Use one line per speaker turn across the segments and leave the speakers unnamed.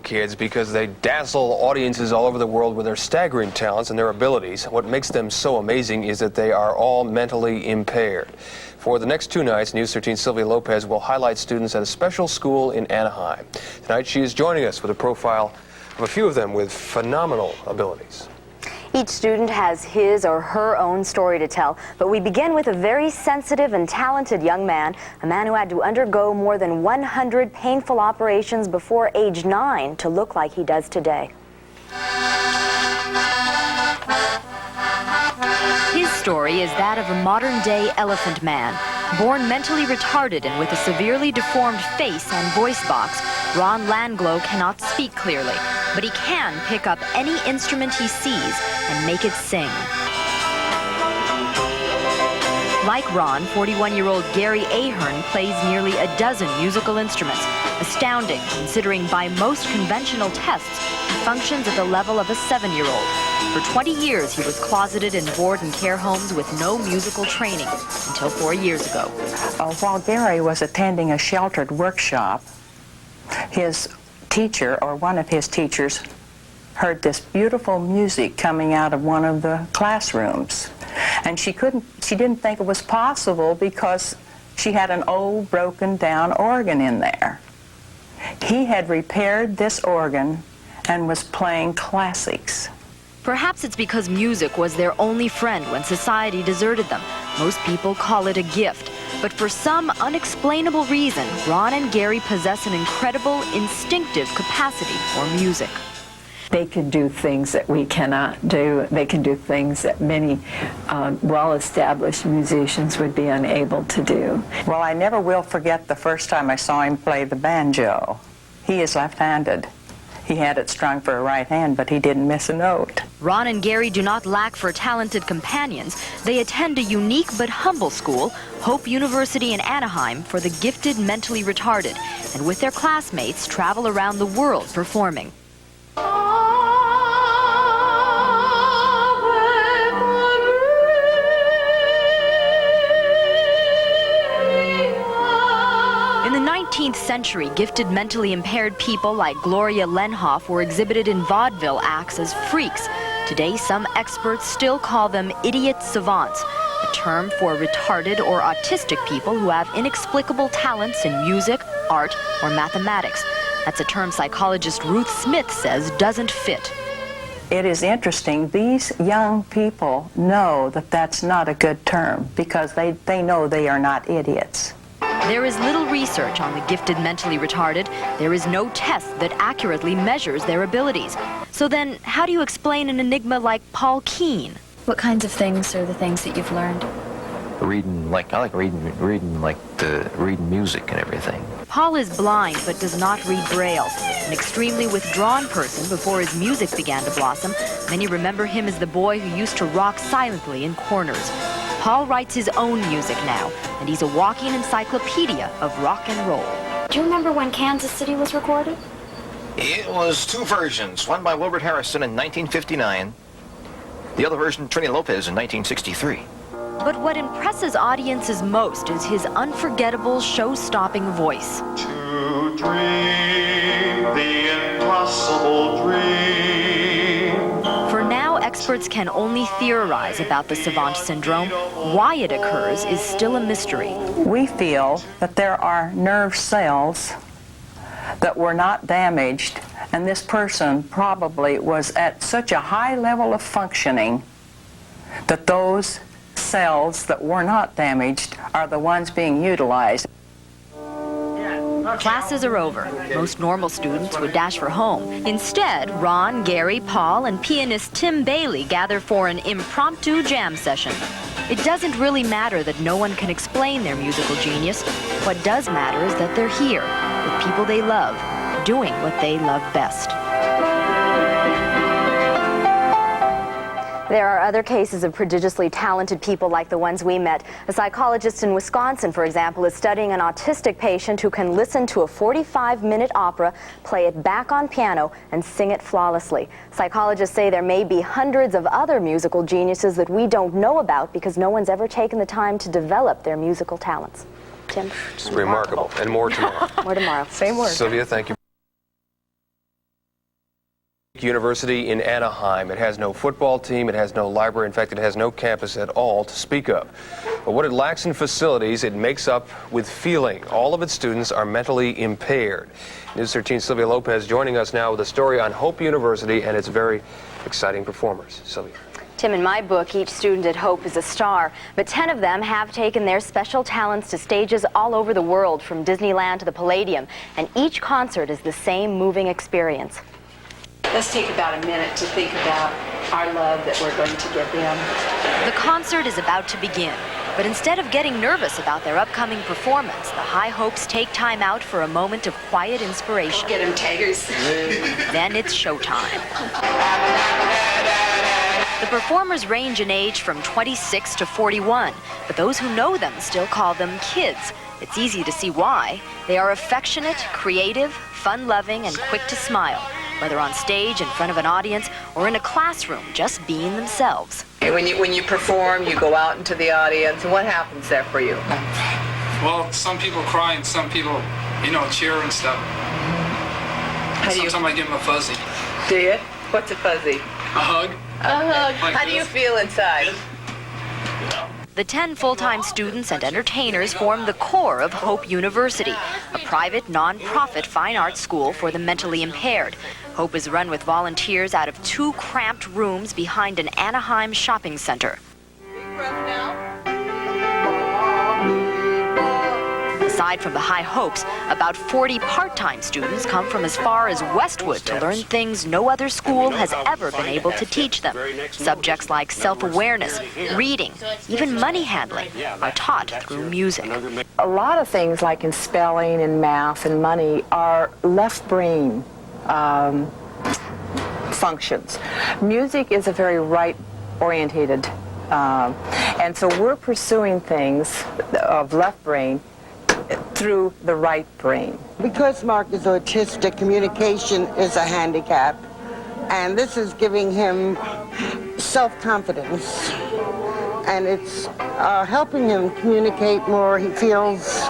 kids because they dazzle audiences all over the world with their staggering talents and their abilities. What makes them so amazing is that they are all mentally impaired. For the next two nights, News 13's Sylvia Lopez will highlight students at a special school in Anaheim. Tonight she is joining us with a profile of a few of them with phenomenal abilities.
Each student has his or her own story to tell, but we begin with a very sensitive and talented young man, a man who had to undergo more than 100 painful operations before age 9 to look like he does today. His story is that of a modern-day elephant man. Born mentally retarded and with a severely deformed face and voice box, Ron Langlow cannot speak clearly, but he can pick up any instrument he sees and make it sing. Like Ron, 41-year-old Gary Ahern plays nearly a dozen musical instruments. Astounding, considering by most conventional tests, he functions at the level of a 7-year-old. For 20 years, he was closeted in board and care homes with no musical training until 4 years ago.
While Gary was attending a sheltered workshop, his teacher, or one of his teachers, heard this beautiful music coming out of one of the classrooms. And she didn't think it was possible because she had an old broken down organ in there. He had repaired this organ and was playing classics.
Perhaps it's because music was their only friend when society deserted them. Most people call it a gift. But for some unexplainable reason, Ron and Gary possess an incredible, instinctive capacity for music.
They can do things that we cannot do. They can do things that many well-established musicians would be unable to do.
Well, I never will forget the first time I saw him play the banjo. He is left-handed. He had it strung for a right hand, but he didn't miss a note.
Ron and Gary do not lack for talented companions. They attend a unique but humble school, Hope University in Anaheim, for the gifted mentally retarded, and with their classmates travel around the world performing. In the 19th century, gifted mentally impaired people like Gloria Lenhoff were exhibited in vaudeville acts as freaks. Today, some experts still call them idiot savants, a term for retarded or autistic people who have inexplicable talents in music, art, or mathematics. That's a term psychologist Ruth Smith says doesn't fit.
It is interesting. These young people know that that's not a good term because they know they are not idiots.
There is little research on the gifted mentally retarded. There is no test that accurately measures their abilities. So then, how do you explain an enigma like Paul Keen?
What kinds of things are the things that you've learned?
I like reading music and everything.
Paul is blind but does not read Braille. An extremely withdrawn person before his music began to blossom. Many remember him as the boy who used to rock silently in corners. Paul writes his own music now, and he's a walking encyclopedia of rock and roll.
Do you remember when Kansas City was recorded?
It was two versions, one by Wilbert Harrison in 1959, the other version Trini Lopez in 1963.
But what impresses audiences most is his unforgettable, show-stopping voice.
To dream the impossible dream.
For now, experts can only theorize about the savant syndrome. Why it occurs is still a mystery.
We feel that there are nerve cells that were not damaged, and this person probably was at such a high level of functioning that those cells that were not damaged are the ones being utilized.
Classes are over. Most normal students would dash for home. Instead, Ron, Gary, Paul, and pianist Tim Bailey gather for an impromptu jam session. It doesn't really matter that no one can explain their musical genius. What does matter is that they're here, with people they love, doing what they love best. There are other cases of prodigiously talented people like the ones we met. A psychologist in Wisconsin, for example, is studying an autistic patient who can listen to a 45-minute opera, play it back on piano, and sing it flawlessly. Psychologists say there may be hundreds of other musical geniuses that we don't know about because no one's ever taken the time to develop their musical talents. Tim?
It's remarkable. And more tomorrow.
More tomorrow.
Same word.
Sylvia, thank you. University in Anaheim. It has no football team, it has no library. In fact, it has no campus at all to speak of. But what it lacks in facilities, it makes up with feeling. All of its students are mentally impaired. News 13's Sylvia Lopez joining us now with a story on Hope University and its very exciting performers. Sylvia.
Tim, in my book, each student at Hope is a star, but 10 of them have taken their special talents to stages all over the world, from Disneyland to the Palladium, and each concert is the same moving experience.
Let's take about a minute to think about our love that we're going to give them.
The concert is about to begin, but instead of getting nervous about their upcoming performance, the High Hopes take time out for a moment of quiet inspiration.
Get them taggers.
Then it's showtime. The performers range in age from 26 to 41, but those who know them still call them kids. It's easy to see why. They are affectionate, creative, fun-loving, and quick to smile, whether on stage in front of an audience or in a classroom just being themselves.
When you perform, you go out into the audience, and what happens there for you?
Well, some people cry and some people, cheer and stuff. Sometimes I give them a fuzzy.
Do you? What's a fuzzy?
A hug.
A hug.
Like
How do you
this.
feel inside?
The 10 full-time students and entertainers form the core of Hope University, a private, non-profit fine arts school for the mentally impaired. Hope is run with volunteers out of 2 cramped rooms behind an Anaheim shopping center. Aside from the High Hopes, about 40 part-time students come from as far as Westwood to learn things no other school has ever been able to teach them. Subjects like self-awareness, reading, even money handling are taught through music.
A lot of things like in spelling and math and money are left brain functions. Music is a very right-orientated, and so we're pursuing things of left brain through the right brain.
Because Mark is autistic, communication is a handicap, and this is giving him self-confidence, and it's helping him communicate more. He feels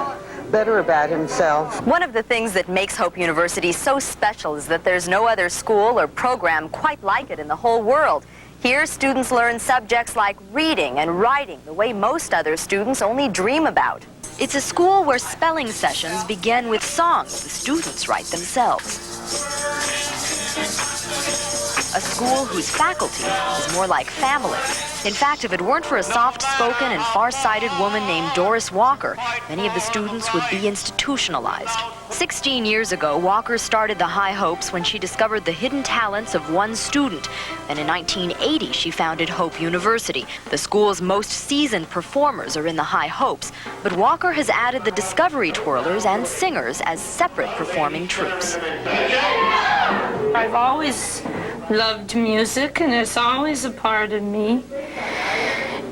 better about himself.
One of the things that makes Hope University so special is that there's no other school or program quite like it in the whole world. Here, students learn subjects like reading and writing the way most other students only dream about. It's a school where spelling sessions begin with songs the students write themselves. A school whose faculty is more like family. In fact, if it weren't for a soft-spoken and far-sighted woman named Doris Walker, many of the students would be institutionalized. 16 years ago, Walker started the High Hopes when she discovered the hidden talents of one student. Then in 1980, she founded Hope University. The school's most seasoned performers are in the High Hopes, but Walker has added the Discovery Twirlers and singers as separate performing troupes.
I've always loved music, and it's always a part of me.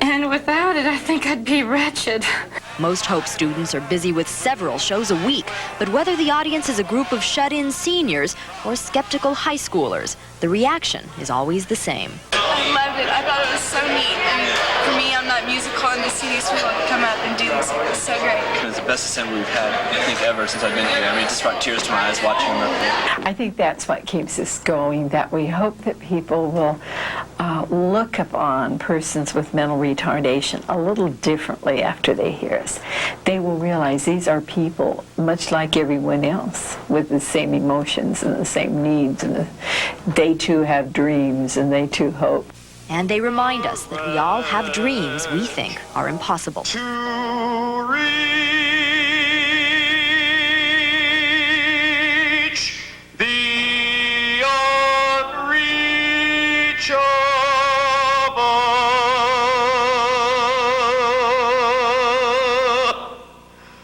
And without it, I think I'd be wretched.
Most Hope students are busy with several shows a week, but whether the audience is a group of shut-in seniors or skeptical high schoolers, the reaction is always the same.
I loved it. I thought it was so neat. And for me, I'm not musical, and to see these people come out and do this, it was so great.
It was the best assembly we've had, I think, ever since I've been here. I mean, it just brought tears to my eyes watching them.
I think that's what keeps us going, that we hope that people will look upon persons with mental retardation a little differently after they hear us. They will realize these are people much like everyone else with the same emotions and the same needs, and they too have dreams and they too hope.
And they remind us that we all have dreams we think are impossible.
To reach the unreachable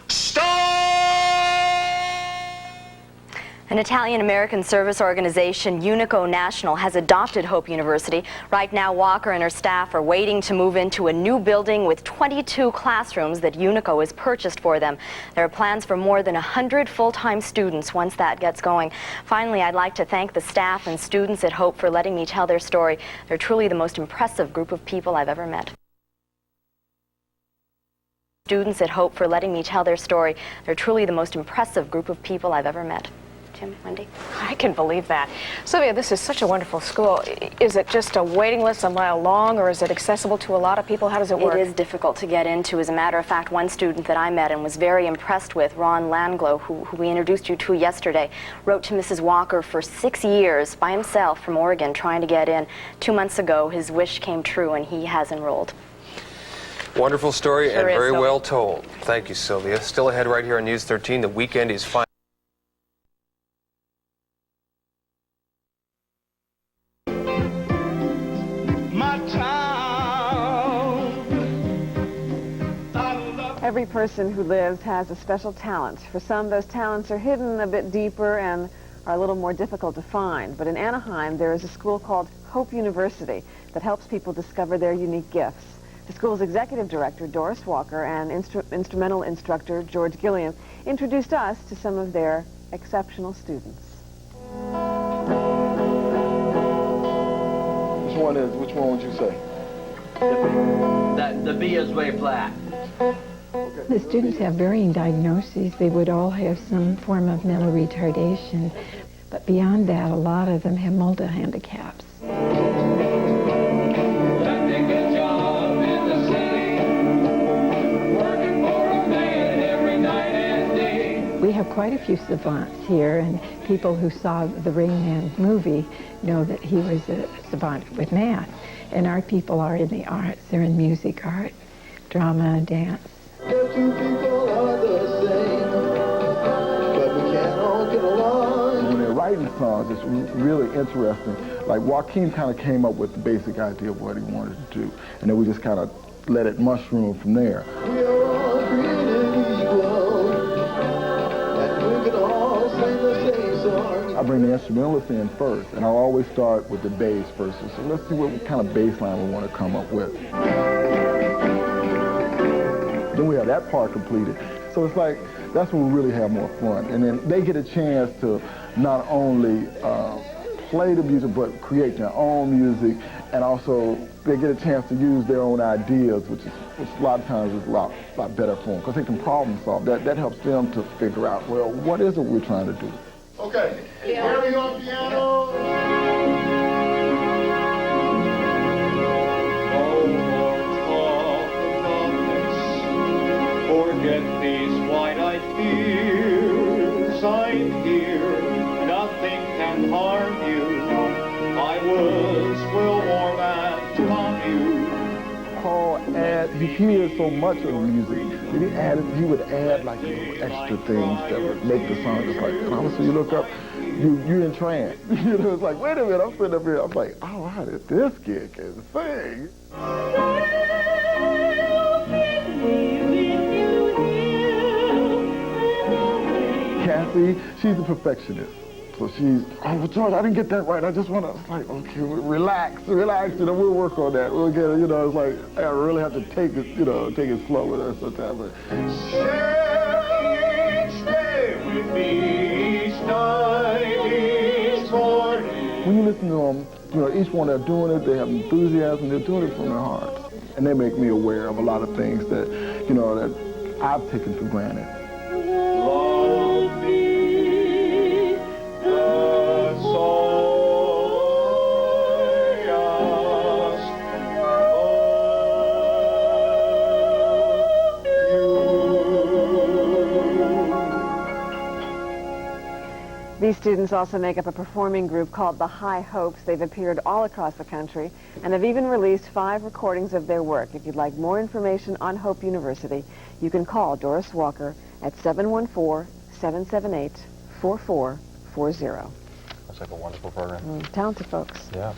star.
An Italian-American service organization, Unico National, has adopted Hope University. Right now, Walker and her staff are waiting to move into a new building with 22 classrooms that Unico has purchased for them. There are plans for more than 100 full-time students once that gets going. Finally, I'd like to thank the staff and students at Hope for letting me tell their story. They're truly the most impressive group of people I've ever met. Students at Hope for letting me tell their story. They're truly the most impressive group of people I've ever met.
Tim, Wendy.
I can believe that. Sylvia, this is such a wonderful school. Is it just a waiting list a mile long, or is it accessible to a lot of people? How does it work?
It is difficult to get into. As a matter of fact, one student that I met and was very impressed with, Ron Langlow, who we introduced you to yesterday, wrote to Mrs. Walker for 6 years by himself from Oregon trying to get in. 2 months ago, his wish came true and he has enrolled.
Wonderful story
Sure
and
is,
very
Sylvia.
well told. Thank you, Sylvia. Still ahead right here on News 13. The weekend is fine.
Every person who lives has a special talent. For some, those talents are hidden a bit deeper and are a little more difficult to find. But in Anaheim, there is a school called Hope University that helps people discover their unique gifts. The school's executive director, Doris Walker, and instrumental instructor, George Gilliam, introduced us to some of their exceptional students.
Which one would you say?
The B is way flat.
The students have varying diagnoses. They would all have some form of mental retardation. But beyond that, a lot of them have multi-handicaps. We have quite a few savants here, and people who saw the Rain Man movie know that he was a savant with math. And our people are in the arts. They're in music, art, drama, dance.
When they're writing songs, it's really interesting. Like Joaquin kind of came up with the basic idea of what he wanted to do, and then we just kind of let it mushroom from there. I bring the instrumentalists in first, and I'll always start with the bass first. So let's see what kind of bass line we want to come up with. Then we have that part completed. So it's like, that's when we really have more fun. And then they get a chance to not only play the music, but create their own music, and also they get a chance to use their own ideas, which a lot of times is a lot better for them, because they can problem solve. That helps them to figure out, well, what is it we're trying to do?
Okay, Harry on piano.
Forget these wide-eyed fears. I'm here, nothing can harm you. My words will warm and calm you.
Paul he hears so much of the music that he would add like little extra things that would make the song just like, and obviously you look up, you're in trance. You know, it's like, wait a minute, I'm sitting up here, I'm like, oh, how did this kid can sing? Kathy, she's a perfectionist. So she's, oh, well, George, I didn't get that right. I just want to, it's like, okay, relax, you know, we'll work on that. We'll get it, you know, it's like, I really have to take it, you know, take it slow with her sometimes. But
Stay with me each night, each morning.
when you listen to them, you know, each one they're doing it, they have enthusiasm, they're doing it from their hearts. And they make me aware of a lot of things that, you know, that I've taken for granted.
These students also make up a performing group called the High Hopes. They've appeared all across the country and have even released 5 recordings of their work. If you'd like more information on Hope University, you can call Doris Walker at 714-778-4440.
Looks like a wonderful program.
Talented folks.
Yeah.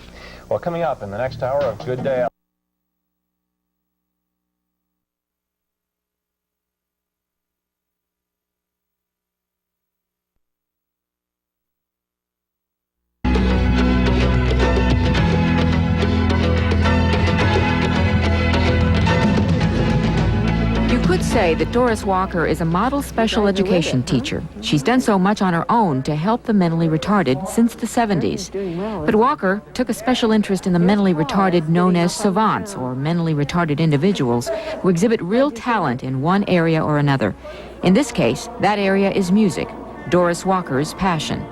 Well, coming up in the next hour of Good Day.
Say that Doris Walker is a model special education teacher. She's done so much on her own to help the mentally retarded since the 70s. But Walker took a special interest in the mentally retarded known as savants, or mentally retarded individuals, who exhibit real talent in one area or another. In this case, that area is music. Doris Walker's passion.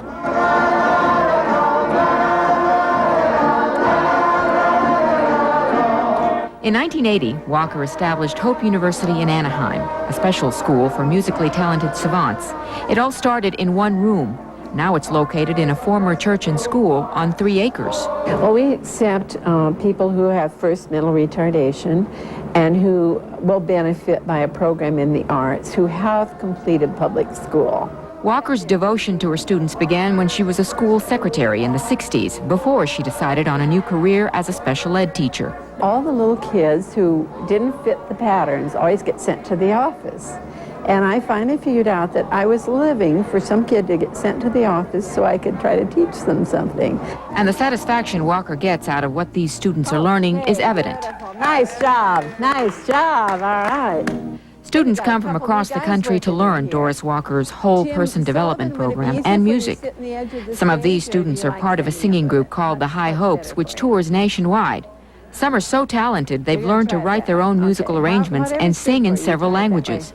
In 1980, Walker established Hope University in Anaheim, a special school for musically talented savants. It all started in one room. Now it's located in a former church and school on 3 acres.
Well, we accept people who have first mental retardation and who will benefit by a program in the arts, who have completed public school.
Walker's devotion to her students began when she was a school secretary in the 60s, before she decided on a new career as a special ed teacher.
All the little kids who didn't fit the patterns always get sent to the office. And I finally figured out that I was living for some kid to get sent to the office so I could try to teach them something.
And the satisfaction Walker gets out of what these students are learning is evident.
Nice job, all right.
Students come from across the country to learn Doris Walker's whole person development program and music. Some of these students are part of a singing group called the High Hopes, which tours nationwide. Some are so talented they've learned to write their own musical arrangements and sing in several languages.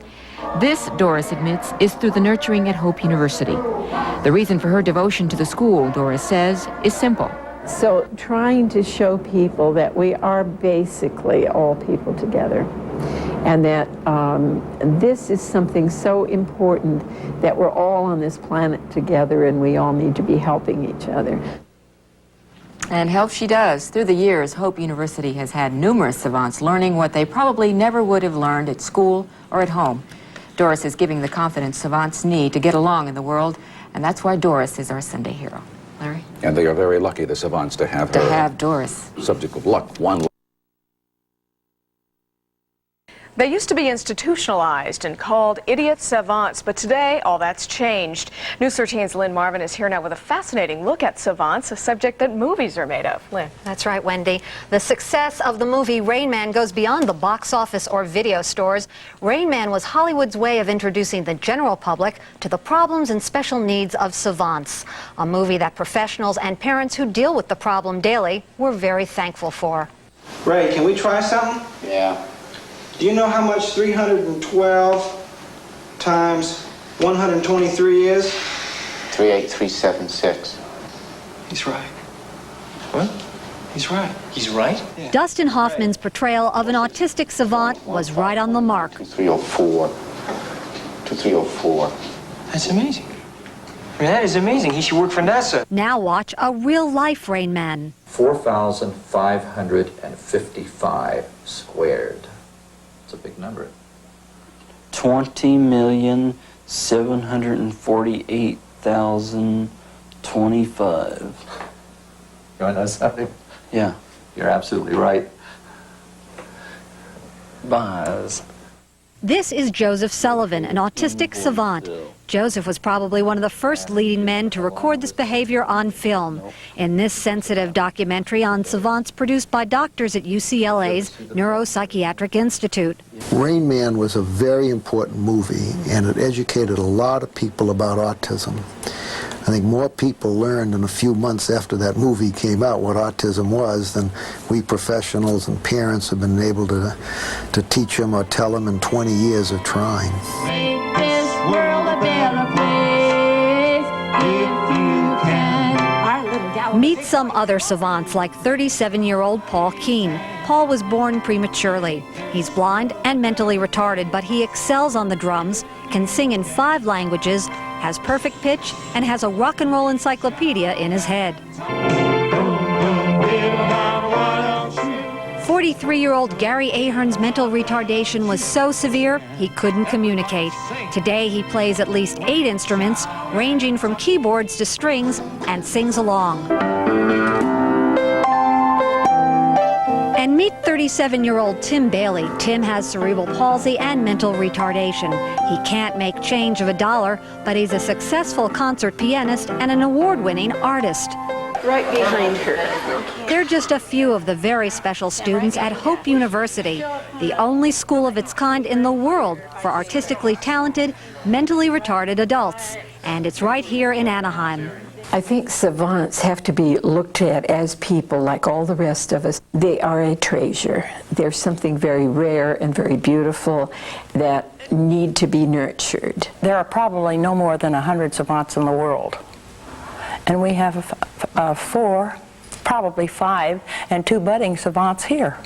This, Doris admits, is through the nurturing at Hope University. The reason for her devotion to the school, Doris says, is simple.
So trying to show people that we are basically all people together, and that this is something so important that we're all on this planet together and we all need to be helping each other.
And help she does. Through the years, Hope University has had numerous savants learning what they probably never would have learned at school or at home. Doris is giving the confidence savants need to get along in the world, and that's why Doris is our Sunday hero. Larry?
And they are very lucky, the savants, to have her.
To have Doris.
Subject of luck, one.
They used to be institutionalized and called idiot savants, but today all that's changed. News 13's Lynn Marvin is here now with a fascinating look at savants, a subject that movies are made of. Lynn.
That's right, Wendy. The success of the movie Rain Man goes beyond the box office or video stores. Rain Man was Hollywood's way of introducing the general public to the problems and special needs of savants, a movie that professionals and parents who deal with the problem daily were very thankful for.
Ray, can we try something?
Yeah.
Do you know how much 312 times 123 is?
38376.
He's right. What? He's right.
He's right?
Yeah.
Dustin Hoffman's portrayal of an autistic savant was right on the mark.
2304. 2304.
That's amazing. I mean, that is amazing. He should work for NASA.
Now watch a real-life Rain Man.
4,555 squared. It's a big number.
20,748,025.
You want to know something?
Yeah.
You're absolutely right.
Buzz.
This is Joseph Sullivan, an autistic savant. Joseph was probably one of the first leading men to record this behavior on film. In this sensitive documentary on savants produced by doctors at UCLA's Neuropsychiatric Institute.
Rain Man was a very important movie, and it educated a lot of people about autism. I think more people learned in a few months after that movie came out what autism was than we professionals and parents have been able to teach them or tell them in 20 years of trying.
Make this world a better place if you can.
Meet some other savants like 37-year-old Paul Keene. Paul was born prematurely. He's blind and mentally retarded, but he excels on the drums, can sing in 5 languages, has perfect pitch, and has a rock and roll encyclopedia in his head. 43-year-old Gary Ahern's mental retardation was so severe he couldn't communicate. Today he plays at least 8 instruments, ranging from keyboards to strings, and sings along. And meet 37-year-old Tim Bailey. Tim has cerebral palsy and mental retardation. He can't make change of $1, but he's a successful concert pianist and an award-winning artist.
Right behind her.
They're just a few of the very special students at Hope University, the only school of its kind in the world for artistically talented, mentally retarded adults. And it's right here in Anaheim.
I think savants have to be looked at as people like all the rest of us. They are a treasure. They're something very rare and very beautiful that need to be nurtured.
There are probably no more than 100 savants in the world. And we have 4, probably 5, and 2 budding savants here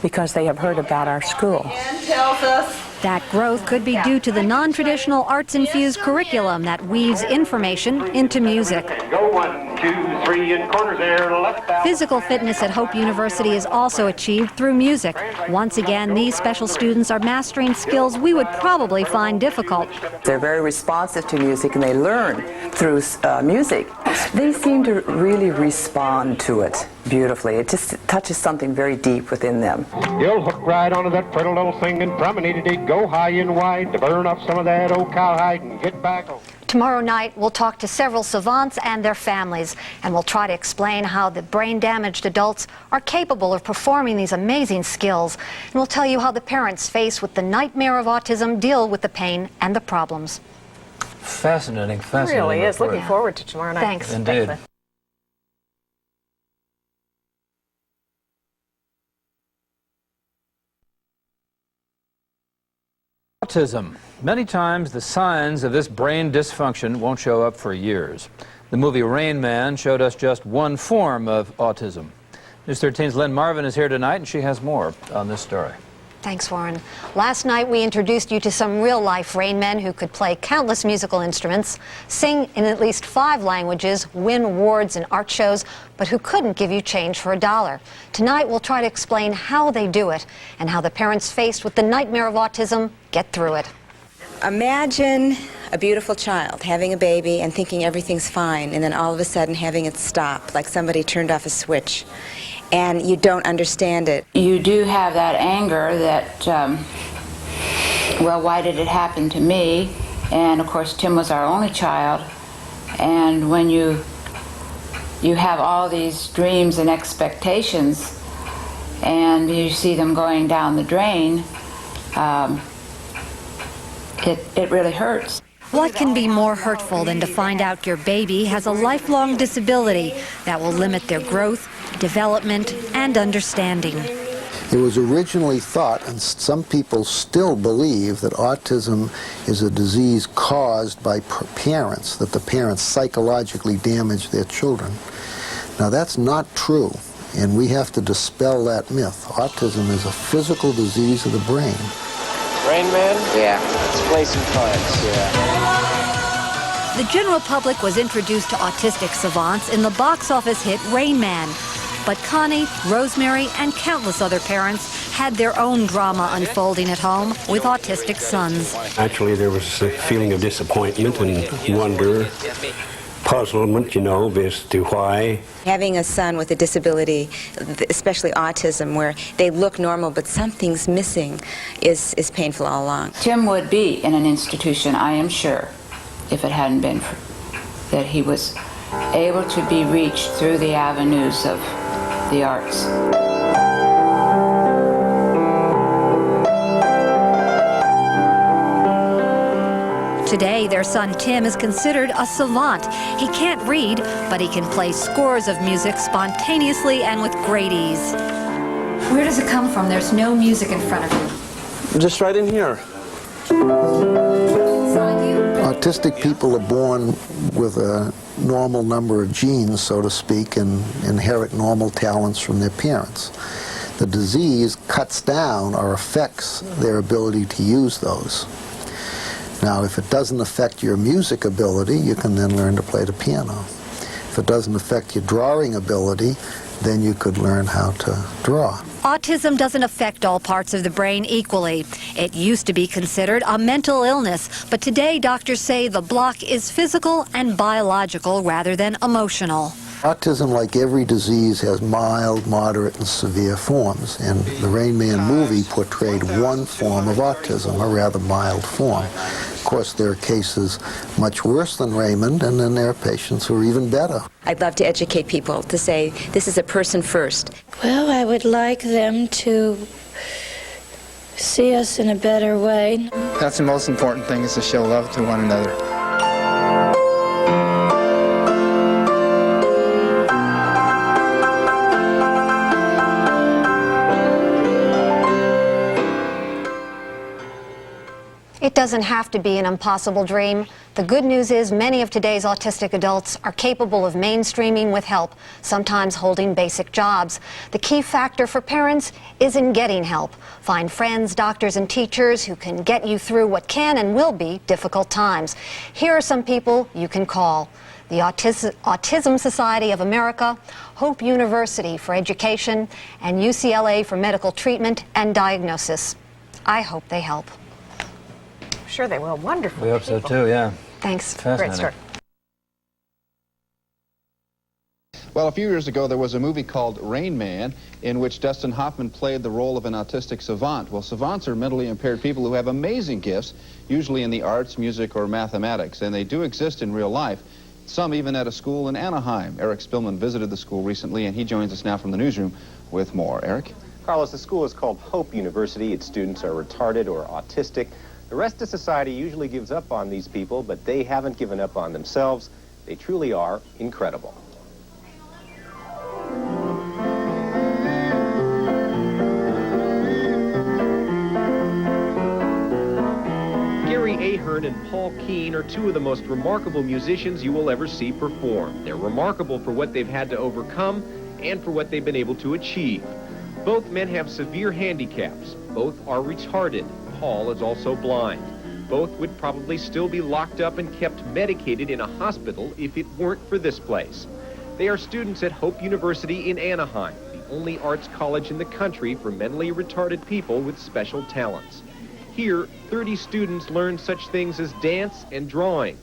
because they have heard about our school.
Tells us that growth could be due to the non-traditional arts-infused curriculum that weaves information into music.
Go 1, 2, 3, and corners there, left out.
Physical fitness at Hope University is also achieved through music. Once again, these special students are mastering skills we would probably find difficult.
They're very responsive to music and they learn through music. They seem to really respond to it beautifully. It just touches something very deep within them.
You'll hook right onto that pretty little singing promenade, go high and wide to burn off some of that old cowhide and get back home.
Tomorrow night, we'll talk to several savants and their families, and we'll try to explain how the brain-damaged adults are capable of performing these amazing skills. And we'll tell you how the parents faced with the nightmare of autism deal with the pain and the problems.
Fascinating,
It
fascinating.
really is.
report.
Looking forward to tomorrow night.
Thanks.
Indeed.
Thanks, Lynn.
Autism. Many times the signs of this brain dysfunction won't show up for years. The movie Rain Man showed us just one form of autism. News 13's Lynn Marvin is here tonight, and she has more on this story.
Thanks, Warren. Last night, we introduced you to some real-life Rain Men who could play countless musical instruments, sing in at least 5 languages, win awards in art shows, but who couldn't give you change for $1. Tonight, we'll try to explain how they do it and how the parents faced with the nightmare of autism get through it.
Imagine a beautiful child having a baby and thinking everything's fine, and then all of a sudden having it stop, like somebody turned off a switch, and you don't understand it.
You do have that anger that, well, why did it happen to me? And of course, Tim was our only child, and when you have all these dreams and expectations, and you see them going down the drain, it really hurts.
What can be more hurtful than to find out your baby has a lifelong disability that will limit their growth, development, and understanding?
It was originally thought, and some people still believe, that autism is a disease caused by parents, that the parents psychologically damage their children. Now that's not true, and we have to dispel that myth. Autism is a physical disease of the brain.
Rain Man? Yeah. Let's play some cards. Yeah.
The general public was introduced to autistic savants in the box office hit Rain Man. But Connie, Rosemary, and countless other parents had their own drama unfolding at home with autistic sons.
Actually, there was a feeling of disappointment and wonder, puzzlement, you know, as to why.
Having a son with a disability, especially autism, where they look normal but something's missing, is painful all along.
Tim would be in an institution, I am sure, if it hadn't been that he was able to be reached through the avenues of the arts.
Today, their son Tim is considered a savant. He can't read, but he can play scores of music spontaneously and with great ease. Where does it come from? There's no music in front of you.
Just right in here.
Autistic people are born with a normal number of genes, so to speak, and inherit normal talents from their parents. The disease cuts down or affects their ability to use those. Now, if it doesn't affect your music ability, you can then learn to play the piano. If it doesn't affect your drawing ability, then you could learn how to draw.
Autism doesn't affect all parts of the brain equally. It used to be considered a mental illness, but today doctors say the block is physical and biological rather than emotional.
Autism, like every disease, has mild, moderate, and severe forms, and the Rain Man movie portrayed one form of autism, a rather mild form. Of course, there are cases much worse than Raymond, and then there are patients who are even better.
I'd love to educate people to say this is a person first.
Well, I would like them to see us in a better way.
That's the most important thing, is to show love to one another.
doesn't have to be an impossible dream. The good news is many of today's autistic adults are capable of mainstreaming with help, sometimes holding basic jobs. The key factor for parents is in getting help. Find friends, doctors, and teachers who can get you through what can and will be difficult times. Here are some people you can call. The Autism Society of America, Hope University for Education, and UCLA for Medical Treatment and Diagnosis. I hope they help.
Sure they will. Wonderful.
We hope so too, yeah.
Thanks.
Fascinating.
Great start.
Well, a few years ago, there was a movie called Rain Man in which Dustin Hoffman played the role of an autistic savant. Well, savants are mentally impaired people who have amazing gifts, usually in the arts, music, or mathematics, and they do exist in real life, some even at a school in Anaheim. Eric Spillman visited the school recently, and he joins us now from the newsroom with more. Eric?
Carlos, the school is called Hope University. Its students are retarded or autistic. The rest of society usually gives up on these people, but they haven't given up on themselves. They truly are incredible.
Gary Ahern and Paul Keene are two of the most remarkable musicians you will ever see perform. They're remarkable for what they've had to overcome and for what they've been able to achieve. Both men have severe handicaps. Both are retarded. Paul is also blind. Both would probably still be locked up and kept medicated in a hospital if it weren't for this place. They are students at Hope University in Anaheim, the only arts college in the country for mentally retarded people with special talents. Here, 30 students learn such things as dance and drawing.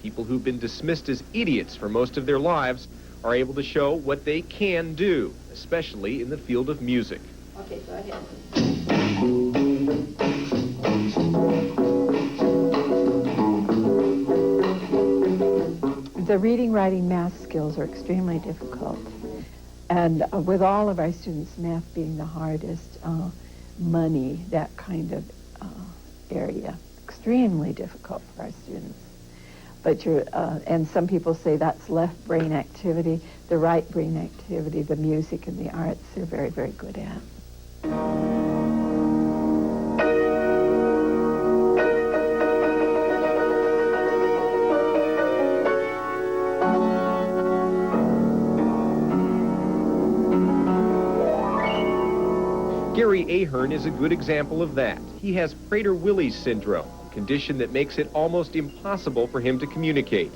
People who've been dismissed as idiots for most of their lives are able to show what they can do, especially in the field of music.
Okay, go ahead.
The reading, writing, math skills are extremely difficult. And with all of our students, math being the hardest, money, that kind of area, extremely difficult for our students. But and some people say that's left brain activity. The right brain activity, the music and the arts, they're very, very good at.
Gary Ahern is a good example of that. He has Prader-Willi syndrome, a condition that makes it almost impossible for him to communicate.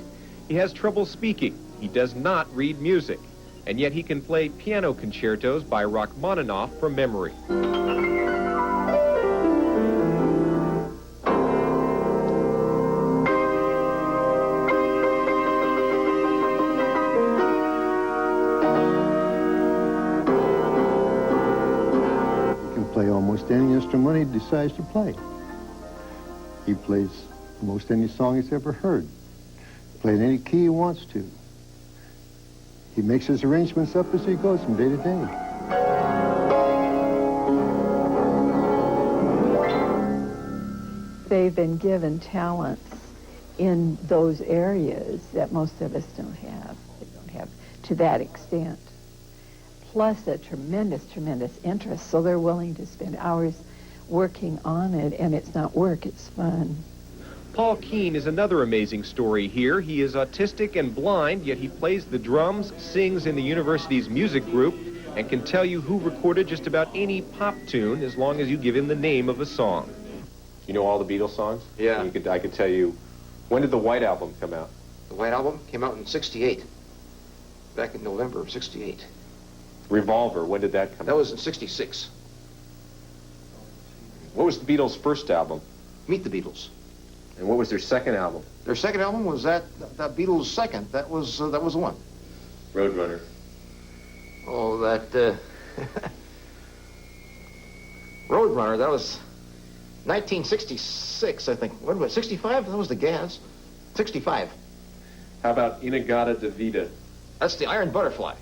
He has trouble speaking. He does not read music. And yet he can play piano concertos by Rachmaninoff from memory.
Play almost any instrument he decides to play. He plays most any song he's ever heard. Plays any key he wants to. He makes his arrangements up as he goes from day to day.
They've been given talents in those areas that most of us don't have. They don't have to that extent. Plus a tremendous, tremendous interest, so they're willing to spend hours working on it, and it's not work, it's fun.
Paul Keene is another amazing story here. He is autistic and blind, yet he plays the drums, sings in the university's music group, and can tell you who recorded just about any pop tune as long as you give him the name of a song.
You know all the Beatles songs?
Yeah.
I could tell you, when did the White Album come out?
The White Album came out in '68. Back in November of '68.
Revolver, when did that come out?
That was in '66.
What was the Beatles' first album?
Meet the Beatles.
And what was their second album?
Their second album was that Beatles' second. That was the one.
Roadrunner.
Oh, that Roadrunner. That was 1966, I think. What was it? 65? That was the gas. 65.
How about In-A-Gadda-Da-Vida?
That's the Iron Butterfly.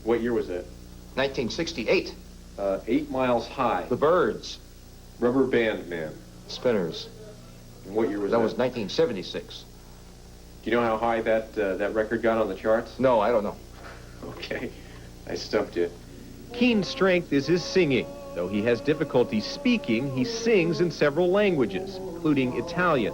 What year was that?
1968.
8 Miles High.
The Byrds.
Rubber Band Man.
Spinners.
And what year was that?
That was 1976.
Do you know how high that record got on the charts?
No, I don't know.
Okay, I stumped you.
Keene's strength is his singing. Though he has difficulty speaking, he sings in several languages, including Italian.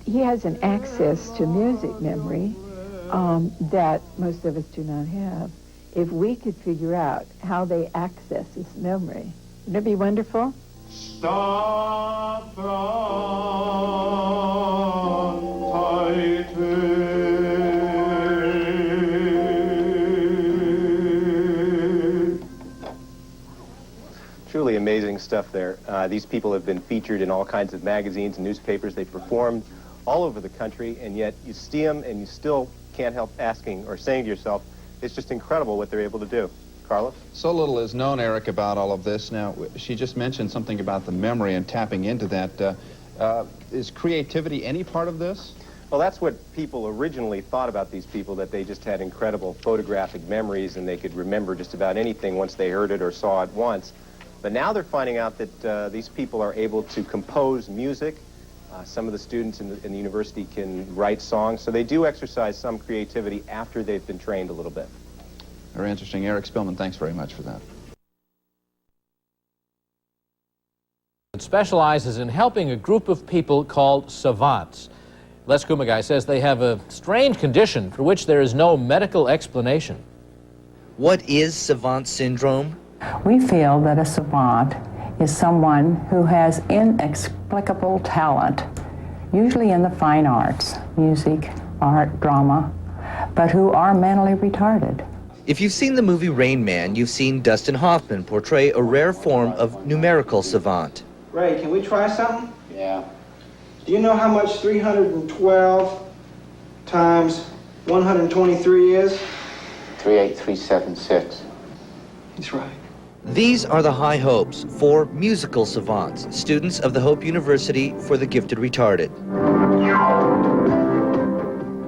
He has an access to music memory that most of us do not have. If we could figure out how they access this memory, wouldn't it be wonderful?
Truly amazing stuff there. These people have been featured in all kinds of magazines and newspapers. They performed all over the country, and yet you see them and you still can't help asking or saying to yourself, it's just incredible what they're able to do. Carlos?
So little is known, Eric, about all of this. Now, she just mentioned something about the memory and tapping into that. Is creativity any part of this?
Well, that's what people originally thought about these people, that they just had incredible photographic memories and they could remember just about anything once they heard it or saw it once. But now they're finding out that these people are able to compose music. Some of the students in the university can write songs, so they do exercise some creativity after they've been trained a little bit.
Very interesting. Eric Spillman, thanks very much for that.
It specializes in helping a group of people called savants. Les Kumagai says they have a strange condition for which there is no medical explanation.
What is savant syndrome?
We feel that a savant is someone who has inexplicable talent, usually in the fine arts, music, art, drama, but who are mentally retarded.
If you've seen the movie Rain Man, you've seen Dustin Hoffman portray a rare form of numerical savant.
Ray, can we try something?
Yeah.
Do you know how much 312 times 123 is?
38376.
He's right.
These are the high hopes for musical savants, students of the Hope University for the Gifted Retarded.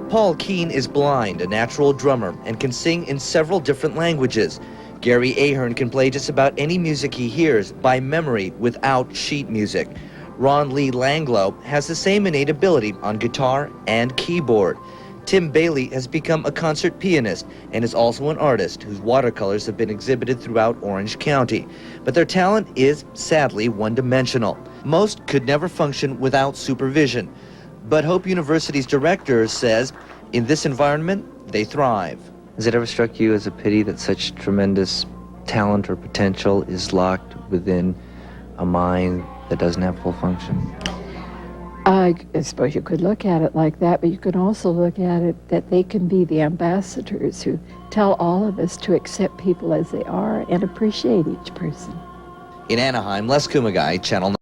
Paul Keene is blind, a natural drummer, and can sing in several different languages. Gary Ahern can play just about any music he hears by memory without sheet music. Ron Lee Langlow has the same innate ability on guitar and keyboard. Tim Bailey has become a concert pianist and is also an artist whose watercolors have been exhibited throughout Orange County. But their talent is sadly one-dimensional. Most could never function without supervision. But Hope University's director says in this environment, they thrive.
Has it ever struck you as a pity that such tremendous talent or potential is locked within a mind that doesn't have full function?
I suppose you could look at it like that, but you could also look at it that they can be the ambassadors who tell all of us to accept people as they are and appreciate each person.
In Anaheim, Les Kumagai, Channel 9.